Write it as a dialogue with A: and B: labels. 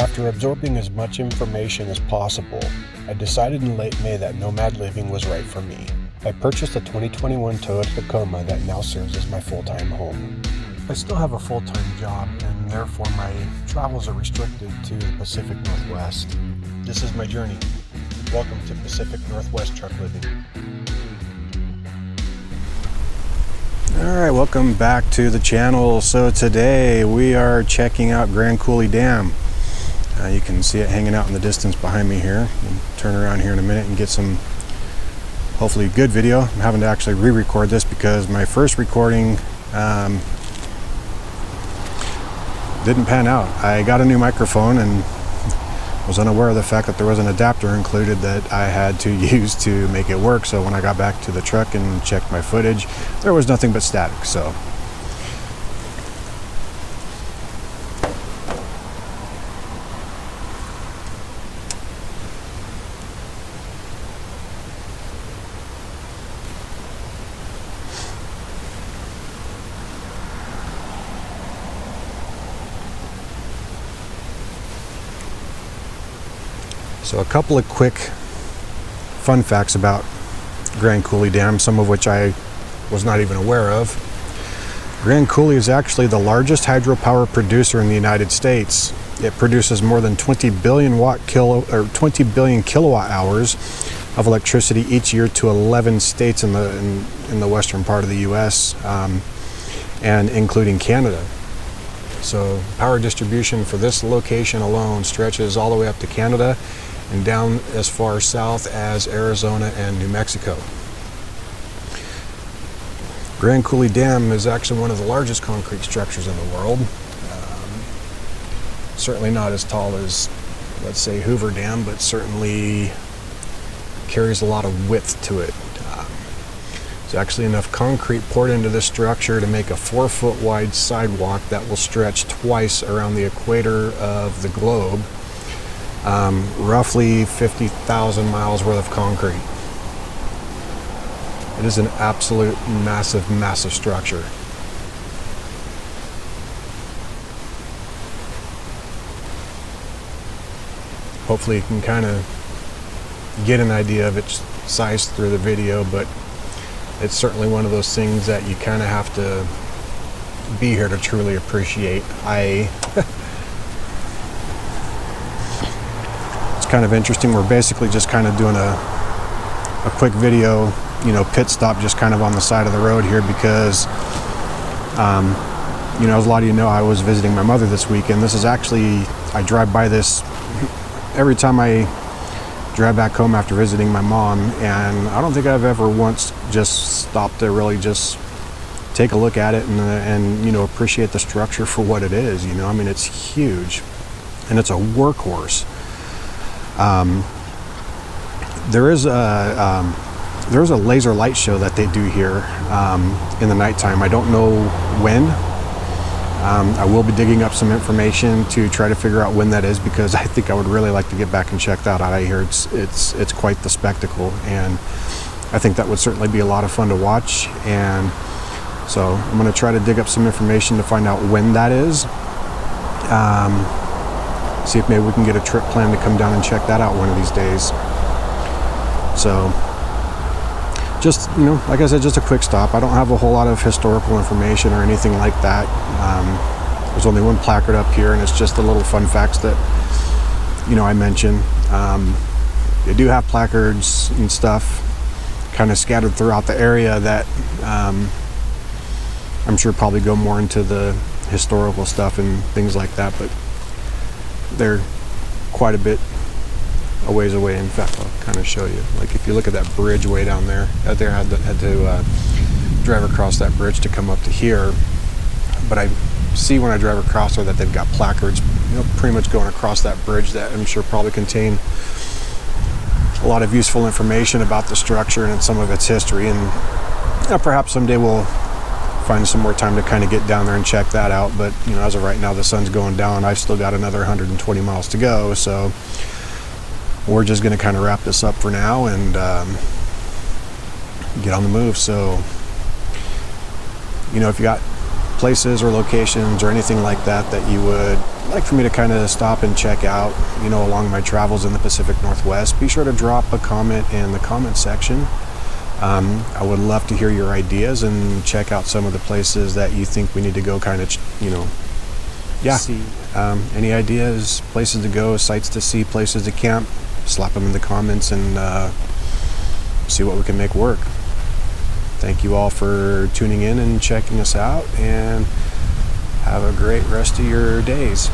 A: After absorbing as much information as possible, I decided in late May that nomad living was right for me. I purchased a 2021 Toyota Tacoma that now serves as my full-time home. I still have a full-time job, and therefore my travels are restricted to the Pacific Northwest. This is my journey. Welcome to Pacific Northwest Truck Living. Alright, welcome back to the channel. So today we are checking out Grand Coulee Dam. You can see it hanging out in the distance behind me here. We'll turn around here in a minute and get some hopefully good video. I'm having to actually re-record this because my first recording didn't pan out. I got a new microphone and was unaware of the fact that there was an adapter included that I had to use to make it work. So when I got back to the truck and checked my footage, there was nothing but static. So a couple of quick fun facts about Grand Coulee Dam, some of which I was not even aware of. Grand Coulee is actually the largest hydropower producer in the United States. It produces more than 20 billion kilowatt hours of electricity each year to 11 states in the western part of the U.S. And including Canada. So power distribution for this location alone stretches all the way up to Canada and down as far south as Arizona and New Mexico. Grand Coulee Dam is actually one of the largest concrete structures in the world. Certainly not as tall as, let's say, Hoover Dam, but certainly carries a lot of width to it. There's actually enough concrete poured into this structure to make a 4-foot wide sidewalk that will stretch twice around the equator of the globe. Roughly 50,000 miles worth of concrete. It is an absolute massive structure. Hopefully you can kind of get an idea of its size through the video, but it's certainly one of those things that you kind of have to be here to truly appreciate. It's kind of interesting. We're basically just kind of doing a quick video, pit stop just kind of on the side of the road here because, as a lot of you know, I was visiting my mother this weekend. This is actually, I drive by this every time I drive back home after visiting my mom, and I don't think I've ever once just stopped to really just take a look at it and appreciate the structure for what it is. I mean, it's huge and it's a workhorse. There's a laser light show that they do here in the nighttime. I don't know when. I will be digging up some information to try to figure out when that is, because I think I would really like to get back and check that out. I hear it's quite the spectacle, and I think that would certainly be a lot of fun to watch. And so I'm going to try to dig up some information to find out when that is. See if maybe we can get a trip planned to come down and check that out one of these days. So just, like I said, just a quick stop. I don't have a whole lot of historical information or anything like that. There's only one placard up here, and it's just the little fun facts that, I mentioned. They do have placards and stuff kind of scattered throughout the area that I'm sure probably go more into the historical stuff and things like that, but they're quite a bit a ways away. In fact, I'll kind of show you. Like if you look at that bridge way down there, I had to drive across that bridge to come up to here. But I see when I drive across there that they've got placards, pretty much going across that bridge that I'm sure probably contain a lot of useful information about the structure and some of its history. And perhaps someday we'll find some more time to kind of get down there and check that out. But as of right now, the sun's going down. I've still got another 120 miles to go, so we're just going to kind of wrap this up for now and get on the move. So if you got places or locations or anything like that that you would like for me to kind of stop and check out, along my travels in the Pacific Northwest, be sure to drop a comment in the comment section. I would love to hear your ideas and check out some of the places that you think we need to go kind of, see. Any ideas, places to go, sites to see, places to camp, slap them in the comments and see what we can make work. Thank you all for tuning in and checking us out, and have a great rest of your days.